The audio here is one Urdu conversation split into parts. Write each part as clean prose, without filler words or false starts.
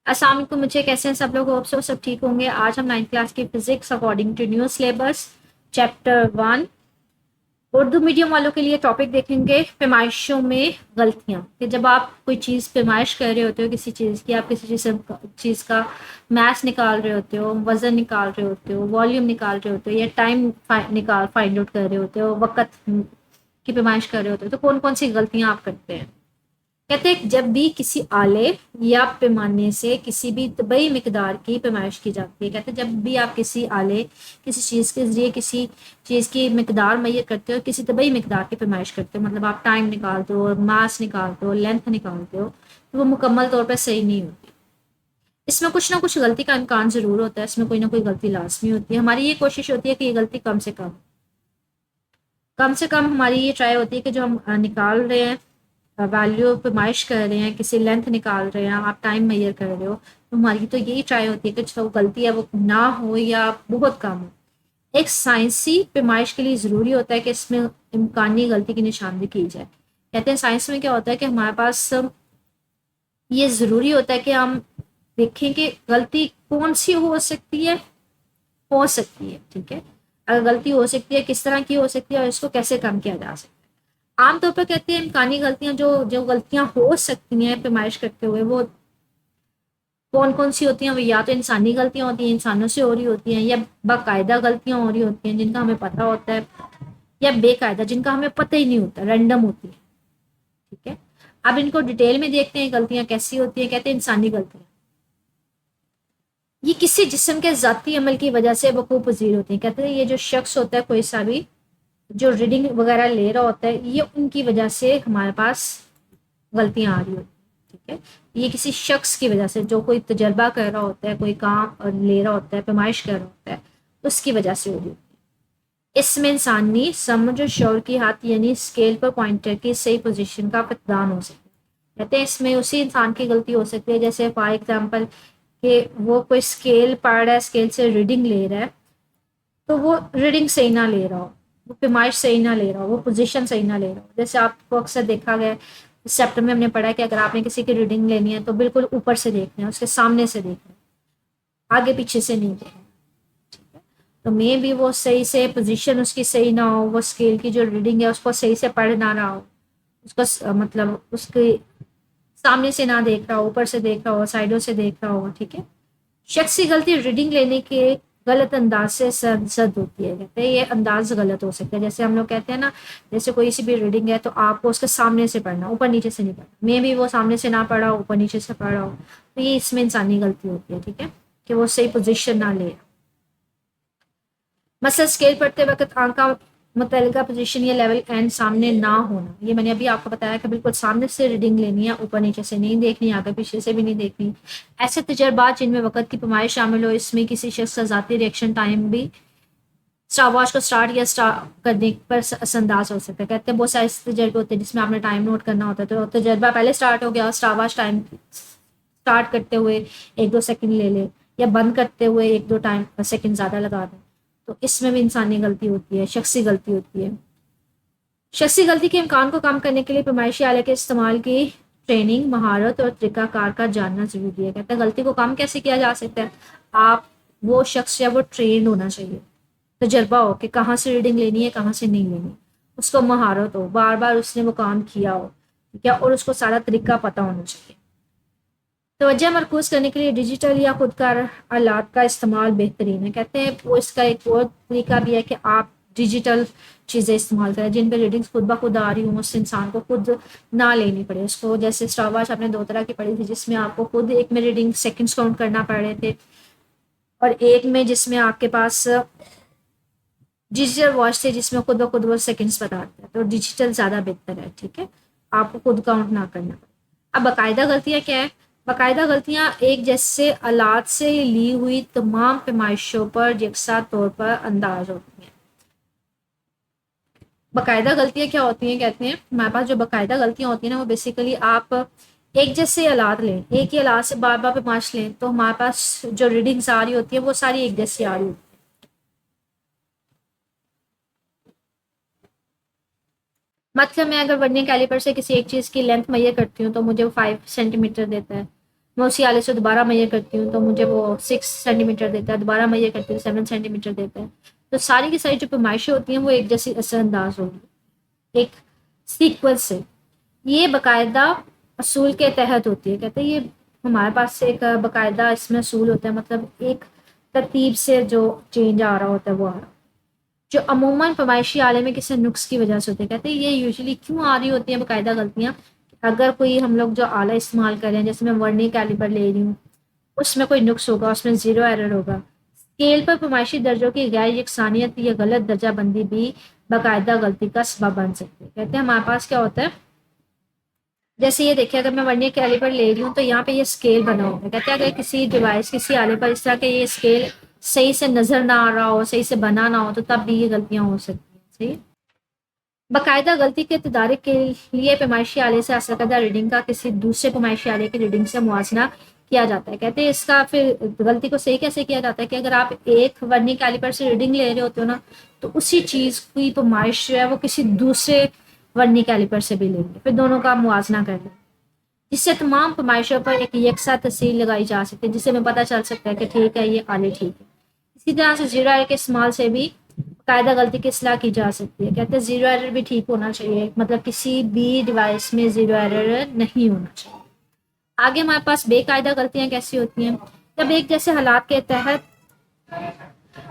السلام علیکم، مجھے کیسے ہیں سب لوگ؟ ہوپ سو سب ٹھیک ہوں گے۔ آج ہم 9th کلاس کی physics according to new syllabus chapter 1 Urdu medium والوں کے لیے ٹاپک دیکھیں گے پیمائشوں میں غلطیاں۔ کہ جب آپ کوئی چیز پیمائش کر رہے ہوتے ہو کسی چیز کی، آپ کسی چیز کا میس نکال رہے ہوتے ہو، وزن نکال رہے ہوتے ہو، والیوم نکال رہے ہوتے ہو، یا ٹائم فائنڈ آؤٹ کر رہے ہوتے ہو، وقت کی پیمائش کر رہے ہوتے ہو، تو کون کون سی غلطیاں آپ کرتے ہیں؟ کہتے ہیں جب بھی کسی آلے یا پیمانے سے کسی بھی طبعی مقدار کی پیمائش کی جاتی ہے، کہتے ہیں جب بھی آپ کسی آلے کسی چیز کے ذریعے کسی چیز کی مقدار میئر کرتے ہو، کسی طبعی مقدار کی پیمائش کرتے ہو، مطلب آپ ٹائم نکالتے ہو، ماس نکالتے ہو، لینتھ نکالتے ہو، تو وہ مکمل طور پہ صحیح نہیں ہوتی۔ اس میں کچھ نہ کچھ غلطی کا امکان ضرور ہوتا ہے، اس میں کوئی نہ کوئی غلطی لازمی ہوتی ہے۔ ہماری یہ کوشش ہوتی ہے کہ یہ غلطی کم سے کم ہماری یہ ٹرائی ہوتی ہے کہ جو ہم نکال رہے ہیں، ویلیو پیمائش کر رہے ہیں، کسی لینتھ نکال رہے ہیں، آپ ٹائم میئر کر رہے ہو، تو ہماری تو یہی ٹرائی ہوتی ہے کہ جو غلطی ہے وہ نہ ہو یا بہت کم ہو۔ ایک سائنسی پیمائش کے لیے ضروری ہوتا ہے کہ اس میں امکانی غلطی کی نشاندہی کی جائے۔ کہتے ہیں سائنس میں کیا ہوتا ہے کہ ہمارے پاس یہ ضروری ہوتا ہے کہ ہم دیکھیں کہ غلطی کون سی ہو سکتی ہے، ٹھیک ہے؟ اگر غلطی ہو سکتی ہے کس طرح کی ہو سکتی ہے اور اس کو کیسے کم کیا جا سکتا ہے۔ عام طور پر کہتے ہیں امکانی غلطیاں جو غلطیاں ہو سکتی ہیں پیمائش کرتے ہوئے، وہ کون کون سی ہوتی ہیں؟ وہ یا تو انسانی غلطیاں ہوتی ہیں، انسانوں سے ہو رہی ہوتی ہیں، یا باقاعدہ غلطیاں ہو رہی ہوتی ہیں جن کا ہمیں پتہ ہوتا ہے، یا بے قاعدہ جن کا ہمیں پتہ ہی نہیں ہوتا، رینڈم ہوتی ہے، ٹھیک ہے؟ اب ان کو ڈیٹیل میں دیکھتے ہیں غلطیاں کیسی ہوتی ہیں۔ کہتے ہیں انسانی غلطیاں یہ کسی جسم کے ذاتی عمل کی وجہ سے وقوع پذیر ہوتی ہیں۔ کہتے ہیں یہ جو شخص ہوتا ہے کوئی سا بھی، جو ریڈنگ وغیرہ لے رہا ہوتا ہے، یہ ان کی وجہ سے ہمارے پاس غلطیاں آ رہی ہوتی ہیں، ٹھیک ہے؟ یہ کسی شخص کی وجہ سے جو کوئی تجربہ کر رہا ہوتا ہے، کوئی کام لے رہا ہوتا ہے، پیمائش کر رہا ہوتا ہے، اس کی وجہ سے ہو رہی ہوتی ہے۔ اس میں انسانی سمجھ اور شعور کی ہاتھ یعنی اسکیل پر پوائنٹر کی صحیح پوزیشن کا فقدان ہو سکتا ہے۔ کہتے ہیں اس میں اسی انسان کی غلطی ہو سکتی ہے، جیسے فار ایگزامپل کہ وہ کوئی اسکیل پڑھ رہا ہے، اسکیل سے ریڈنگ لے رہا ہے، تو وہ ریڈنگ صحیح نہ لے رہا ہو، وہ پیمائش صحیح نہ لے رہا ہو، وہ پوزیشن صحیح نہ لے رہا ہو۔ جیسے آپ کو اکثر دیکھا گیا اس چیپٹر میں ہم نے پڑھا ہے کہ اگر آپ نے کسی کی ریڈنگ لینی ہے تو بالکل اوپر سے دیکھنا ہے، اس کے سامنے سے دیکھنا ہے، آگے پیچھے سے نہیں دیکھنا، ٹھیک ہے؟ تو میں بھی وہ صحیح سے پوزیشن اس کی صحیح نہ ہو، وہ اسکیل کی جو ریڈنگ ہے اس کو صحیح سے پڑھ نہ رہا ہو، اس کو مطلب اس کے سامنے سے نہ دیکھ رہا ہو، اوپر سے دیکھ رہا ہو، سائڈوں سے دیکھ رہا ہو، ٹھیک ہے؟ شخصی غلطی ریڈنگ لینے کے غلط انداز سے سرزد ہوتی ہے۔ کہتے ہیں یہ انداز غلط ہو سکتا ہے، جیسے ہم لوگ کہتے ہیں نا، جیسے کوئی سی بھی ریڈنگ ہے تو آپ کو اس کے سامنے سے پڑھنا، اوپر نیچے سے نہیں پڑھنا۔ میں بھی وہ سامنے سے نہ پڑھا ہو، اوپر نیچے سے پڑھا ہو، تو یہ اس میں انسانی غلطی ہوتی ہے، ٹھیک ہے؟ کہ وہ صحیح پوزیشن نہ لے۔ مثلا اسکیل پڑھتے وقت آنکھ کا متعلقہ پوزیشن یا لیول اینڈ سامنے نہ ہونا، یہ میں نے ابھی آپ کو بتایا کہ بالکل سامنے سے ریڈنگ لینی ہے، اوپر نیچے سے نہیں دیکھنی، آگے پیچھے سے بھی نہیں دیکھنی۔ ایسے تجربات جن میں وقت کی پیمائش شامل ہو، اس میں کسی شخص کا ذاتی ریئیکشن ٹائم بھی اسٹاپ واچ کو اسٹارٹ یا اسٹاپ کرنے پر اثر انداز ہو سکتا ہے۔ کہتے ہیں بہت سارے تجربے ہوتے ہیں جس میں آپ نے ٹائم نوٹ کرنا ہوتا ہے، تو تجربہ پہلے اسٹارٹ ہو گیا، اسٹاپ واچ ٹائم اسٹارٹ کرتے ہوئے 1-2 سیکنڈ لے لے، یا بند کرتے ہوئے 1-2 سیکنڈ زیادہ لگا دیں، تو اس میں بھی انسانی غلطی ہوتی ہے، شخصی غلطی ہوتی ہے۔ شخصی غلطی کے امکان کو کم کرنے کے لیے پیمائشی آلے کے استعمال کی ٹریننگ، مہارت اور طریقہ کار کا جاننا ضروری ہے۔ کہتے ہیں غلطی کو کم کیسے کیا جا سکتا ہے؟ آپ وہ شخص یا وہ ٹرینڈ ہونا چاہیے، تجربہ ہو کہ کہاں سے ریڈنگ لینی ہے، کہاں سے نہیں لینی، اس کو مہارت ہو، بار بار اس نے وہ کام کیا ہو، ٹھیک ہے؟ اور اس کو سارا طریقہ پتہ ہونا چاہیے۔ توجہ مرکوز کرنے کے لیے ڈیجیٹل یا خودکار آلات کا استعمال بہترین ہے۔ کہتے ہیں وہ اس کا ایک اور طریقہ بھی ہے کہ آپ ڈیجیٹل چیزیں استعمال کریں جن پہ ریڈنگز خود بخود آ رہی ہوں، اس انسان کو خود نہ لینی پڑے اس کو۔ جیسے اسٹاپ واچ آپ نے 2 طرح کی پڑھی تھی، جس میں آپ کو خود ایک میں ریڈنگ سیکنڈز کاؤنٹ کرنا پڑ رہے تھے، اور ایک میں جس میں آپ کے پاس ڈیجیٹل واچ تھے جس میں خود بخود وہ سیکنڈز بتاتے ہیں، تو ڈیجیٹل زیادہ بہتر ہے، ٹھیک ہے؟ آپ کو خود کاؤنٹ نہ کرنا پڑے۔ اب باقاعدہ غلطیاں کیا ہے؟ باقاعدہ غلطیاں ایک جیسے آلات سے لی ہوئی تمام پیمائشوں پر یکساں طور پر انداز ہوتی ہیں۔ باقاعدہ غلطیاں کیا ہوتی ہیں؟ کہتے ہیں ہمارے پاس جو باقاعدہ غلطیاں ہوتی ہیں نا، وہ بیسیکلی آپ ایک جیسے آلات لیں، ایک ہی آلات سے بار بار پیمائش لیں، تو ہمارے پاس جو ریڈنگز آ رہی ہوتی ہیں وہ ساری ایک جیسی آ رہی ہوتی ہیں۔ مطلب میں اگر ورنیئر کیلیپر سے کسی ایک چیز کی لینتھ میئر کرتی ہوں تو مجھے وہ 5 سینٹی میٹر دیتا ہے، میں اسی آلے سے دوبارہ میجر کرتی ہوں تو مجھے وہ 6 سینٹی میٹر دیتا ہے، دوبارہ میجر کرتی ہوں 7 سینٹی میٹر دیتا ہے. تو ساری کی ساری جو پیمائشیں ہوتی ہیں وہ ایک جیسی اثر انداز ہوگی ایک سیکوینس سے. یہ باقاعدہ اصول کے تحت ہوتی ہے. کہتے ہیں یہ ہمارے پاس ایک باقاعدہ اس میں اصول ہوتا ہے، مطلب ایک ترتیب سے جو چینج آ رہا ہوتا ہے وہ آ رہا، جو عموماً پیمائشی آلے میں کسی نقص کی وجہ سے ہوتے ہیں. کہتے ہیں یہ یوزلی کیوں آ رہی ہوتی ہیں باقاعدہ غلطیاں. اگر کوئی ہم لوگ جو آلہ استعمال کر رہے ہیں، جیسے میں ورنی کیلیپر لے رہی ہوں، اس میں کوئی نقص ہوگا، اس میں زیرو ایرر ہوگا. اسکیل پر پیمائشی درجوں کی غیر یکسانیت یا غلط درجہ بندی بھی باقاعدہ غلطی کا سبب بن سکتی ہے. کہتے ہیں ہمارے پاس کیا ہوتا ہے، جیسے یہ دیکھیں اگر میں ورنیئر کیلیپر لے رہی ہوں تو یہاں پہ یہ اسکیل بنا ہوتا ہے. کہتے ہیں اگر کسی ڈیوائس کسی آلے پر اس طرح کے یہ اسکیل صحیح سے نظر نہ آ رہا ہو، صحیح سے بنا نہ ہو، تو تب بھی یہ غلطیاں ہو سکتی ہیں. صحیح. باقاعدہ غلطی کے تدارک کے لیے پیمائشی آلے سے حاصل کردہ ریڈنگ کا کسی دوسرے پیمائشی آلے کی ریڈنگ سے موازنہ کیا جاتا ہے. کہتے ہیں اس کا پھر غلطی کو صحیح کیسے کیا جاتا ہے کہ اگر آپ ایک ورنی کیلیپر سے ریڈنگ لے رہے ہوتے ہو نا، تو اسی چیز کی پیمائش جو ہے وہ کسی دوسرے ورنی کیلیپر سے بھی لیں گے، پھر دونوں کا موازنہ کر لیں، جس سے تمام پیمائشوں پر ایک یکساں تفصیل لگائی جا سکتی ہے، جس سے ہمیں پتہ چل سکتا ہے کہ ٹھیک ہے یہ آلے ٹھیک ہے. اسی طرح سے زیرو ایرر کے استعمال سے بھی قاعدہ غلطی کی اصلاح کی جا سکتی ہے. کہتے ہیں زیرو ایرر بھی ٹھیک ہونا چاہیے، مطلب کسی بھی ڈیوائس میں زیرو ایرر نہیں ہونا چاہیے. آگے ہمارے پاس بے قاعدہ غلطیاں کیسی ہوتی ہیں. جب ایک جیسے حالات کے تحت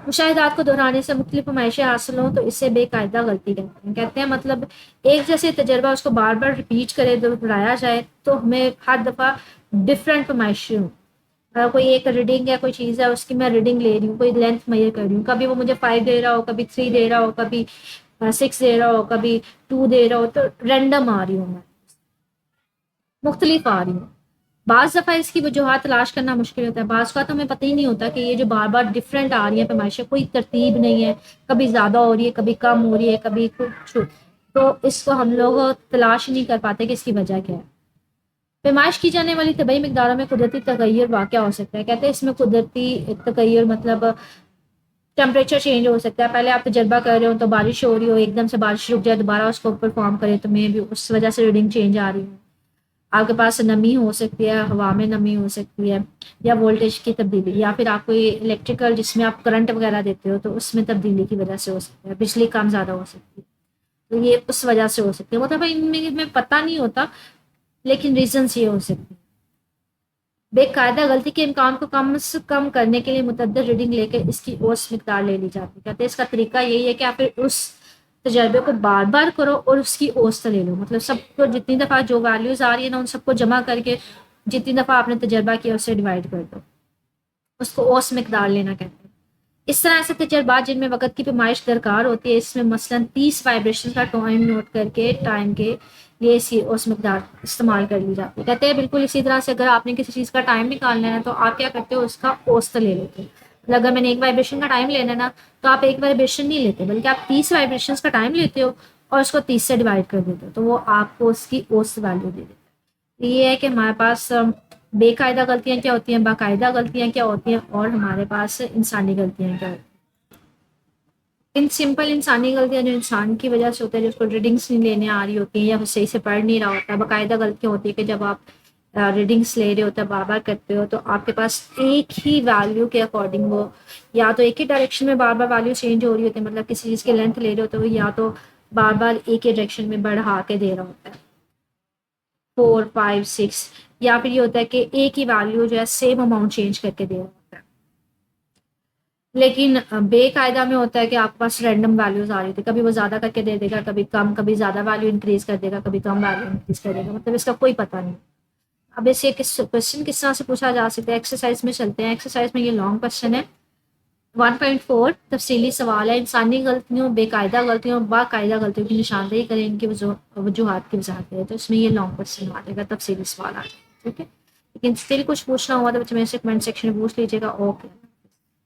مشاہدات کو دہرانے سے مختلف پیمائشیں حاصل ہوں تو اسے بے قاعدہ غلطی کہتے ہیں. کہتے ہیں مطلب ایک جیسے تجربہ اس کو بار بار ریپیٹ کرے دہرایا جائے تو ہمیں ہر دفعہ ڈفرینٹ پیمائشیں ہوں. کوئی ایک ریڈنگ ہے، کوئی چیز ہے، اس کی میں ریڈنگ لے رہی ہوں، کوئی لینتھ میجر کر رہی ہوں، کبھی وہ مجھے 5 دے رہا ہو، کبھی 3 دے رہا ہو، کبھی 6 دے رہا ہو، کبھی 2 دے رہا ہو، تو رینڈم آ رہی ہوں میں، مختلف آ رہی ہوں. بعض دفعہ اس کی وجوہات تلاش کرنا مشکل ہوتا ہے. بعض کا تو ہمیں پتہ ہی نہیں ہوتا کہ یہ جو بار بار ڈفرینٹ آ رہی ہیں پیمائشیں، کوئی ترتیب نہیں ہے، کبھی زیادہ ہو رہی ہے، کبھی کم ہو رہی ہے، کبھی کچھ، تو اس کو ہم لوگ تلاش نہیں کر پاتے کہ اس کی وجہ کیا ہے. پیمائش کی جانے والی طبعی مقداروں میں قدرتی تغیر واقع ہو سکتا ہے. کہتے ہیں اس میں قدرتی تغیر مطلب ٹمپریچر چینج ہو سکتا ہے. پہلے آپ تجربہ کر رہے ہو تو بارش ہو رہی ہو، ایک دم سے بارش رک جائے، دوبارہ اس کو پرفارم کرے تو میں بھی اس وجہ سے ریڈنگ چینج آ رہی ہوں. آپ کے پاس نمی ہو سکتی ہے، ہوا میں نمی ہو سکتی ہے، یا وولٹیج کی تبدیلی، یا پھر آپ کوئی الیکٹریکل جس میں آپ کرنٹ وغیرہ دیتے ہو تو اس میں تبدیلی کی وجہ سے ہو سکتا ہے، بجلی کم زیادہ ہو سکتی ہے، تو یہ اس وجہ سے ہو سکتی ہے. مطلب ان میں پتہ نہیں ہوتا لیکن ریزنس یہ ہو سکتے ہیں. بے قاعدہ غلطی کے امکان کو کم سے کم کرنے کے لیے متعدد ریڈنگ لے کے اس کی اوس مقدار لے لی جاتی ہے. کہتے ہیں اس کا طریقہ یہی ہے کہ آپ پھر اس تجربے کو بار بار کرو اور اس کی اوسط لے لو. مطلب سب کو جتنی دفعہ جو ویلیوز آ رہی ہے نا ان سب کو جمع کر کے جتنی دفعہ آپ نے تجربہ کیا اسے ڈیوائڈ کر دو، اس کو اوس مقدار لینا کہتے ہیں. اس طرح سے تجربات جن میں وقت کی پیمائش درکار ہوتی ہے، اس میں مثلاً 30 وائبریشن کا ٹائم نوٹ کر کے ٹائم کے لیے اس مقدار استعمال کر لی جاتی ہے. کہتے ہیں بالکل اسی طرح سے اگر آپ نے کسی چیز کا ٹائم نکالنا ہے تو آپ کیا کرتے ہو، اس کا اوسط لے لیتے ہیں. اگر میں نے ایک وائبریشن کا ٹائم لینا ہے نا تو آپ ایک وائبریشن نہیں لیتے بلکہ آپ 30 وائبریشن کا ٹائم لیتے ہو اور اس کو 30 سے ڈیوائڈ کر دیتے ہو، تو وہ آپ کو اس کی اوسط ویلیو دے دیتا ہے. یہ ہے کہ ہمارے پاس بے قاعدہ غلطیاں کیا ہوتی ہیں، باقاعدہ غلطیاں کیا ہوتی ہیں، اور ہمارے پاس انسانی غلطیاں کیا ہوتی ہیں. ان سمپل انسانی غلطیاں جو انسان کی وجہ سے ہوتا ہے، جو اس کو ریڈنگس نہیں لینے آ رہی ہوتی ہیں یا وہ صحیح سے پڑھ نہیں رہا ہوتا. باقاعدہ غلطیاں ہوتی ہے کہ جب آپ ریڈنگس لے رہے ہوتے ہیں، بار بار کرتے ہو، تو آپ کے پاس ایک ہی ویلیو کے اکارڈنگ وہ یا تو ایک ہی ڈائریکشن میں بار بار ویلیو چینج ہو رہی ہوتی ہے، مطلب کسی چیز کی لینتھ لے رہے ہوتے ہو یا تو بار بار ایک ہی ڈائریکشن میں بڑھا کے دے رہا ہوتا ہے 4 5 6، یا پھر یہ ہوتا ہے کہ ایک ہی ویلیو جو ہے سیم اماؤنٹ چینج کر کے دے رہا ہوتا ہے. لیکن بے قاعدہ میں ہوتا ہے کہ آپ کے پاس رینڈم ویلیوز آ رہی تھی، کبھی وہ زیادہ کر کے دے دے گا، کبھی کم، کبھی زیادہ ویلیو انکریز کر دے گا، کبھی کم ویلیو انکریز کر دے گا. مطلب اس کا کوئی پتہ نہیں. اب اس یہ کوشچن کس طرح سے پوچھا جا سکتا ہے. ایکسرسائز میں چلتے ہیں. ایکسرسائز میں یہ لانگ کوشچن ہے 1.4 تفصیلی سوال ہے. انسانی غلطیوں، بے قاعدہ غلطیوں، باقاعدہ غلطیوں کی نشاندہی کریں، ان کی وجوہات کی وضاحت کریں. تو اس میں یہ لانگ کوشچن آ جائے گا، تفصیلی سوال آ جائے گا. ٹھیک ہے، لیکن اسٹل کچھ پوچھنا ہوا تو بچے میرے سے کمنٹ سیکشن میں پوچھ لیجیے گا. اوکے.